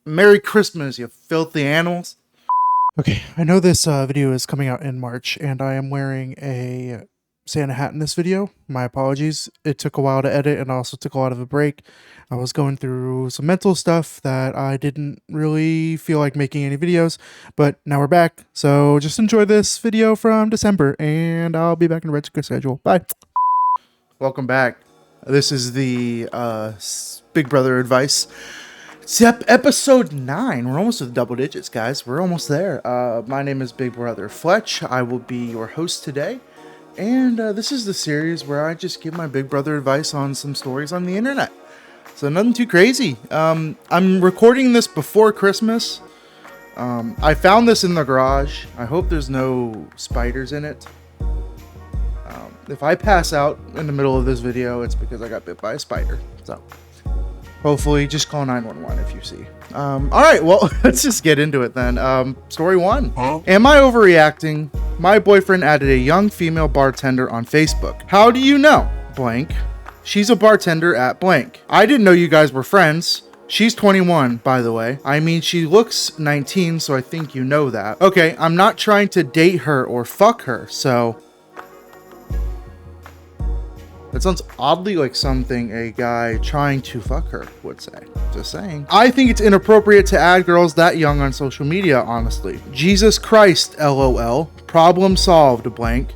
Merry Christmas, you filthy animals. Okay, I know this video is coming out in March, and I am wearing a Santa hat in this video. My apologies. It took a while to edit and also took a lot of a break. I was going through some mental stuff that I didn't really feel like making any videos, but now we're back. So just enjoy this video from December, and I'll be back in a regular schedule. Bye. Welcome back. This is the Big Brother advice. It's episode 9. We're almost at double digits, guys. We're almost there. My name is Big Brother Fletch. I will be your host today. And this is the series where I just give my Big Brother advice on some stories on the internet. So nothing too crazy. I'm recording this before Christmas. I found this in the garage. I hope there's no spiders in it. If I pass out in the middle of this video, it's because I got bit by a spider. So hopefully just call 911 if you see. All right, well, let's just get into it then. Story 1. Am I overreacting? My boyfriend added a young female bartender on Facebook. How do you know? Blank. She's a bartender at blank. I didn't know you guys were friends. She's 21, by the way. I mean, she looks 19, so I think you know that. Okay, I'm not trying to date her or fuck her, so... That sounds oddly like something a guy trying to fuck her would say. Just saying. I think it's inappropriate to add girls that young on social media, honestly. Jesus Christ, LOL. Problem solved, blank.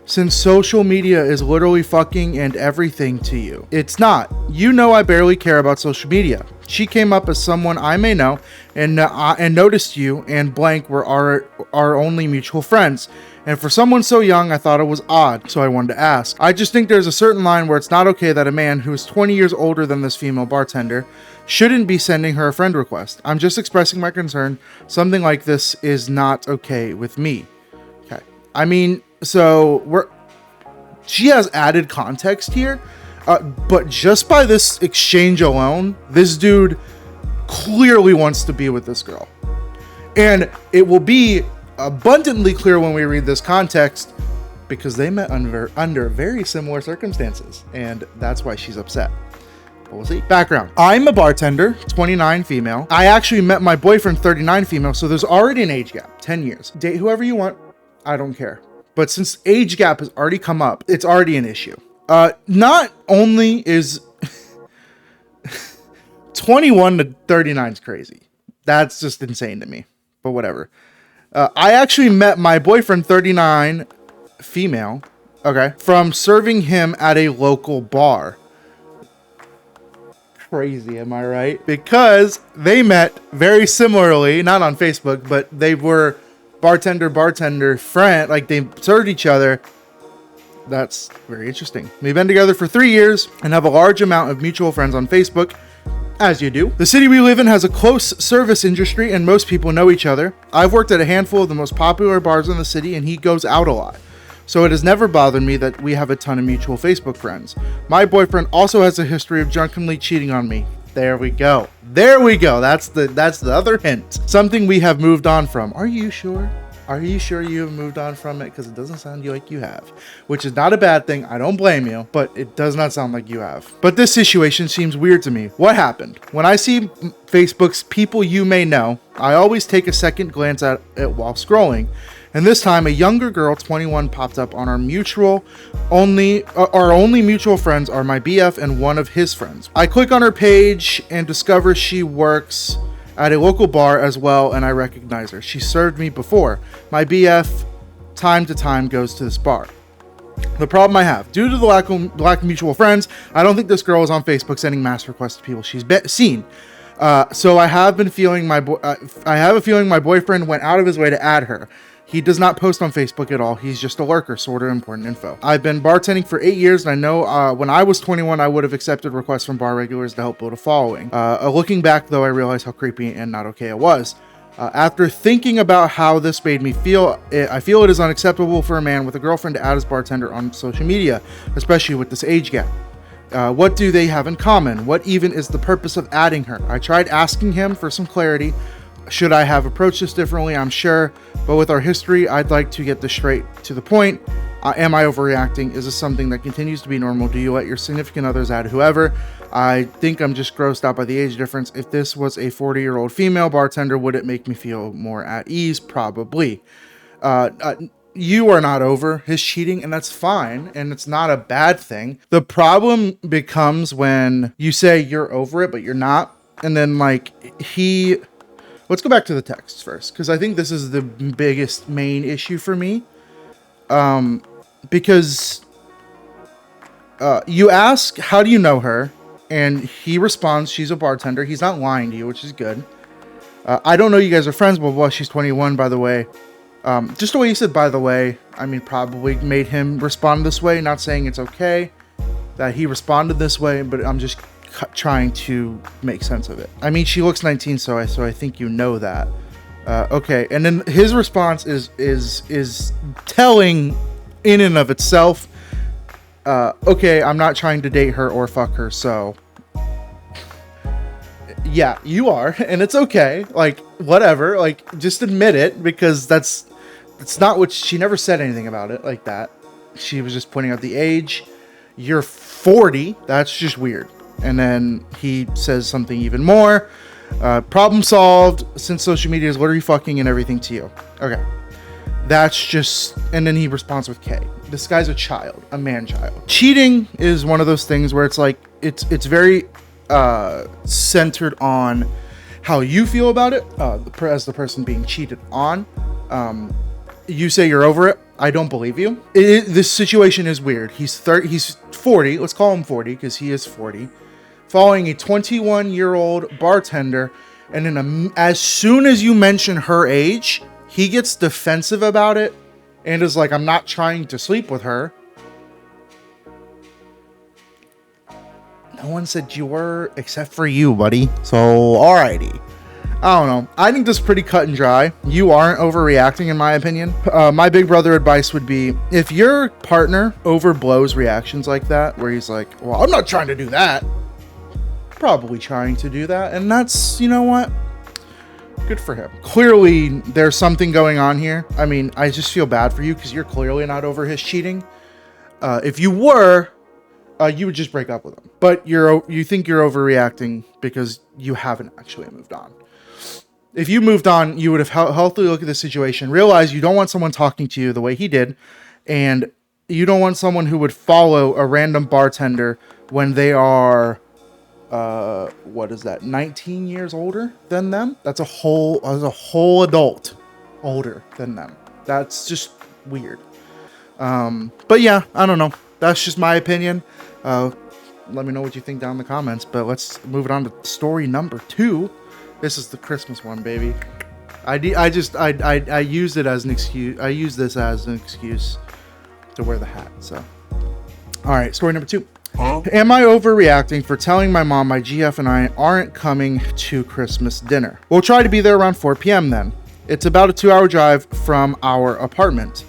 Since social media is literally fucking and everything to you. It's not. You know I barely care about social media. She came up as someone I may know and noticed you and blank were our only mutual friends. And for someone so young, I thought it was odd, so I wanted to ask. I just think there's a certain line where it's not okay that a man who is 20 years older than this female bartender shouldn't be sending her a friend request. I'm just expressing my concern. Something like this is not okay with me. Okay. I mean, so she has added context here, but just by this exchange alone, this dude clearly wants to be with this girl. And it will be abundantly clear when we read this context because they met under very similar circumstances, and that's why she's upset. But we'll see. Background. I'm a bartender, 29 female. I actually met my boyfriend, 39 female, so there's already an age gap, 10 years. Date whoever you want, I don't care. But since age gap has already come up, it's already an issue. Not only is 21 to 39 is crazy. That's just insane to me, but whatever. I actually met my boyfriend, 39 female, okay, from serving him at a local bar. Crazy, am I right? Because they met very similarly, not on Facebook, but they were bartender friend, like they served each other. That's very interesting. We've been together for 3 years and have a large amount of mutual friends on Facebook. As you do. The city we live in has a close service industry and most people know each other. I've worked at a handful of the most popular bars in the city and he goes out a lot. So it has never bothered me that we have a ton of mutual Facebook friends. My boyfriend also has a history of drunkenly cheating on me. There we go. There we go. That's the other hint. Something we have moved on from. Are you sure? Are you sure you have moved on from it? Because it doesn't sound like you have. Which is not a bad thing. I don't blame you. But it does not sound like you have. But this situation seems weird to me. What happened? When I see Facebook's people you may know, I always take a second glance at it while scrolling. And this time, a younger girl, 21, popped up on our only mutual friends are my BF and one of his friends. I click on her page and discover she works at a local bar as well, and I recognize her. She served me before. My BF, time to time, goes to this bar. The problem I have, due to the lack of mutual friends, I don't think this girl is on Facebook sending mass requests to people she's seen. So I have a feeling my boyfriend went out of his way to add her. He does not post on Facebook at all. He's just a lurker, sort of important info. I've been bartending for 8 years, and I know when I was 21, I would have accepted requests from bar regulars to help build a following. Looking back, though, I realized how creepy and not okay it was. After thinking about how this made me feel, I feel it is unacceptable for a man with a girlfriend to add his bartender on social media, especially with this age gap. What do they have in common? What even is the purpose of adding her? I tried asking him for some clarity. Should I have approached this differently? I'm sure, but with our history, I'd like to get this straight to the point. Am I overreacting? Is this something that continues to be normal? Do you let your significant others add whoever? I think I'm just grossed out by the age difference. If this was a 40-year-old female bartender, would it make me feel more at ease? Probably. You are not over his cheating, and that's fine, and it's not a bad thing. The problem becomes when you say you're over it, but you're not, and then like let's go back to the text first, because I think this is the biggest main issue for me. Because you ask, how do you know her? And he responds, she's a bartender. He's not lying to you, which is good. I don't know you guys are friends, blah, blah, she's 21, by the way. Just the way you said, by the way, I mean, probably made him respond this way. Not saying it's okay that he responded this way, but I'm just trying to make sense of it. I mean, she looks 19, so I think you know that. Okay, and then his response is telling in and of itself. Okay, I'm not trying to date her or fuck her, so yeah, you are, and it's okay. Like, whatever, like, just admit it, because that's not what she never said anything about it like that. She was just pointing out the age. You're 40. That's just weird. And then he says something even more. Problem solved. Since social media is literally fucking and everything to you. Okay. That's just... And then he responds with K. This guy's a child. A man-child. Cheating is one of those things where it's like... It's very centered on how you feel about it. As the person being cheated on. You say you're over it. I don't believe you. This situation is weird. He's 40. Let's call him 40 because he is 40. Following a 21-year-old bartender, and then as soon as you mention her age, he gets defensive about it and is like, I'm not trying to sleep with her. No one said you were except for you, buddy. So, alrighty. I don't know. I think this is pretty cut and dry. You aren't overreacting, in my opinion. My big brother advice would be, if your partner overblows reactions like that, where he's like, well, I'm not trying to do that. Probably trying to do that. And that's, you know what? Good for him. Clearly, there's something going on here. I mean, I just feel bad for you because you're clearly not over his cheating. If you were, you would just break up with him. But you think you're overreacting because you haven't actually moved on. If you moved on, you would have healthily looked at the situation, realize you don't want someone talking to you the way he did, and you don't want someone who would follow a random bartender when they are, 19 years older than them? That's a whole adult older than them. That's just weird. But yeah, I don't know. That's just my opinion. Let me know what you think down in the comments, but let's move it on to story number 2. This is the Christmas one, baby. I used it as an excuse. I use this as an excuse to wear the hat. So, all right, story number 2. Am I overreacting for telling my mom my GF and I aren't coming to Christmas dinner? We'll try to be there around 4 p.m. then. It's about a 2-hour drive from our apartment.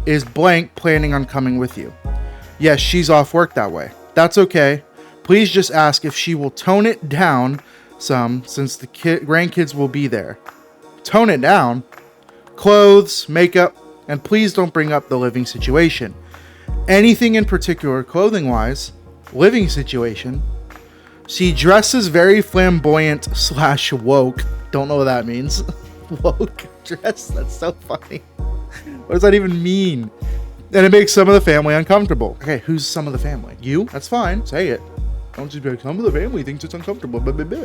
Is blank planning on coming with you? Yes, she's off work that way. That's okay. Please just ask if she will tone it down some, since the grandkids will be there. Tone it down? Clothes, makeup, and please don't bring up the living situation. Anything in particular, clothing-wise? Living situation? She dresses very flamboyant / woke. Don't know what that means. Woke dress? That's so funny. What does that even mean? And it makes some of the family uncomfortable. Okay, who's some of the family? You? That's fine. Say it. Don't just be like, some of the family thinks it's uncomfortable. Blah, blah, blah.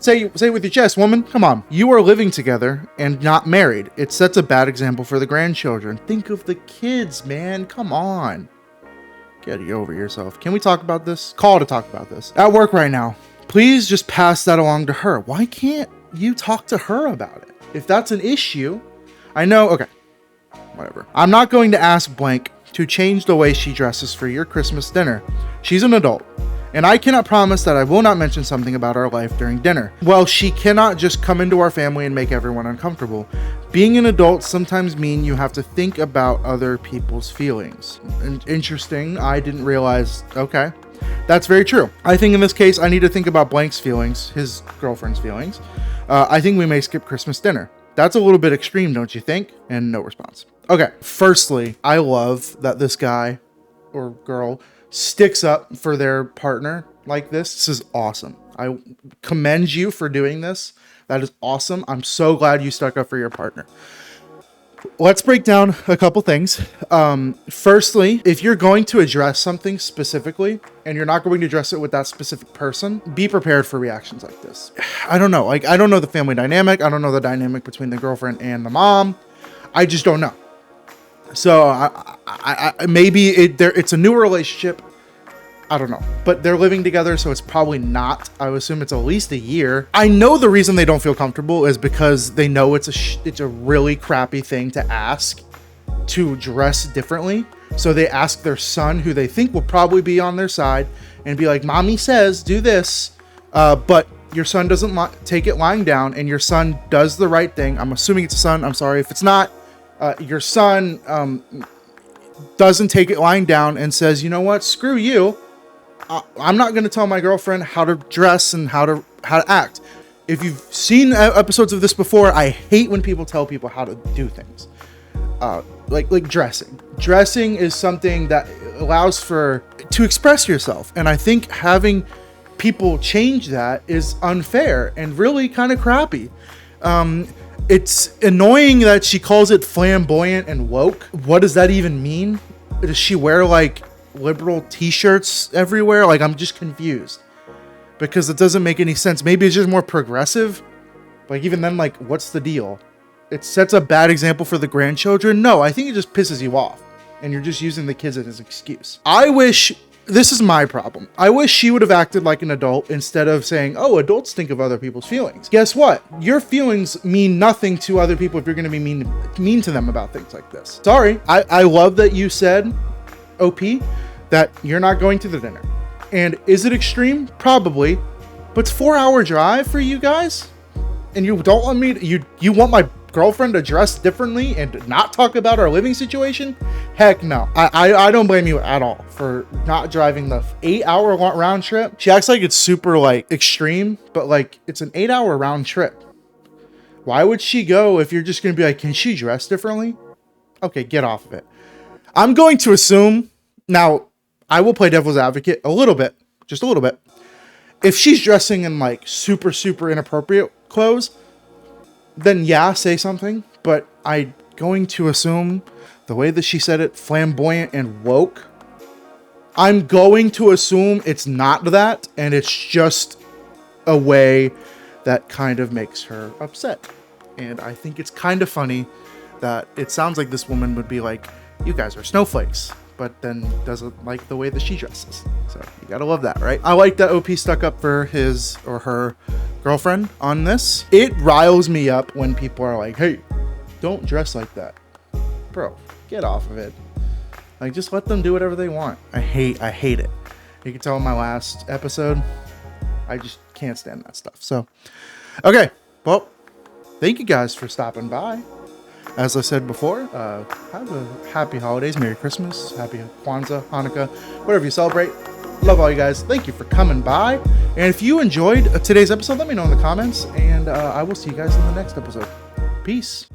Say it with your chest, woman. Come on. You are living together and not married. It sets a bad example for the grandchildren. Think of the kids, man. Come on. Get over yourself. Can we talk about this? Call to talk about this. At work right now. Please just pass that along to her. Why can't you talk to her about it? If that's an issue, I know. Okay. Whatever. I'm not going to ask blank to change the way she dresses for your Christmas dinner. She's an adult, and I cannot promise that I will not mention something about our life during dinner. Well, she cannot just come into our family and make everyone uncomfortable. Being an adult sometimes means you have to think about other people's feelings. Interesting. I didn't realize. Okay. That's very true. I think in this case, I need to think about blank's feelings, his girlfriend's feelings. I think we may skip Christmas dinner. That's a little bit extreme, don't you think? And no response. Okay, firstly, I love that this guy or girl sticks up for their partner like this. This is awesome. I commend you for doing this. That is awesome. I'm so glad you stuck up for your partner. Let's break down a couple things. Firstly, if you're going to address something specifically and you're not going to address it with that specific person, be prepared for reactions like this. I don't know. Like, I don't know the family dynamic. I don't know the dynamic between the girlfriend and the mom. I just don't know. So maybe it's a newer relationship. I don't know, but they're living together, so it's probably not. I would assume it's at least a year. I know the reason they don't feel comfortable is because they know it's a really crappy thing to ask to dress differently. So they ask their son, who they think will probably be on their side, and be like, "Mommy says do this," but your son doesn't take it lying down, and your son does the right thing. I'm assuming it's a son. I'm sorry if it's not. Your son doesn't take it lying down and says, "You know what? Screw you. I'm not going to tell my girlfriend how to dress and how to act." If you've seen episodes of this before, I hate when people tell people how to do things. Like dressing. Dressing is something that allows to express yourself. And I think having people change that is unfair and really kind of crappy. It's annoying that she calls it flamboyant and woke. What does that even mean? Does she wear like liberal t-shirts everywhere? Like, I'm just confused because it doesn't make any sense. Maybe it's just more progressive. Like, even then, like, what's the deal? It sets a bad example for the grandchildren. No, I think it just pisses you off and you're just using the kids as an excuse. This is my problem. I wish she would have acted like an adult instead of saying, "Oh, adults think of other people's feelings." Guess what? Your feelings mean nothing to other people if you're going to be mean to them about things like this. Sorry. I love that you said, OP, that you're not going to the dinner. And is it extreme? Probably. But it's a 4-hour drive for you guys? And you don't want me to, you want my girlfriend to dress differently and not talk about our living situation? Heck no. I don't blame you at all for not driving the 8-hour round trip. She acts like it's super like extreme, but like it's an 8-hour round trip. Why would she go if you're just going to be like, "Can she dress differently?" Okay, get off of it. I'm going to assume, now I will play devil's advocate a little bit, just a little bit. If she's dressing in like super, super inappropriate clothes, then yeah, say something. But I'm going to assume the way that she said it, flamboyant and woke, I'm going to assume it's not that. And it's just a way that kind of makes her upset. And I think it's kind of funny that it sounds like this woman would be like, "You guys are snowflakes," but then doesn't like the way that she dresses. So you gotta love that, right? I like that OP stuck up for his or her girlfriend on this. It riles me up when people are like, "Hey, don't dress like that." Bro, get off of it. Like, just let them do whatever they want. I hate it. You can tell in my last episode, I just can't stand that stuff. So, okay. Well, thank you guys for stopping by. As I said before, have a happy holidays, Merry Christmas, Happy Kwanzaa, Hanukkah, whatever you celebrate. Love all you guys. Thank you for coming by. And if you enjoyed today's episode, let me know in the comments, and I will see you guys in the next episode. Peace.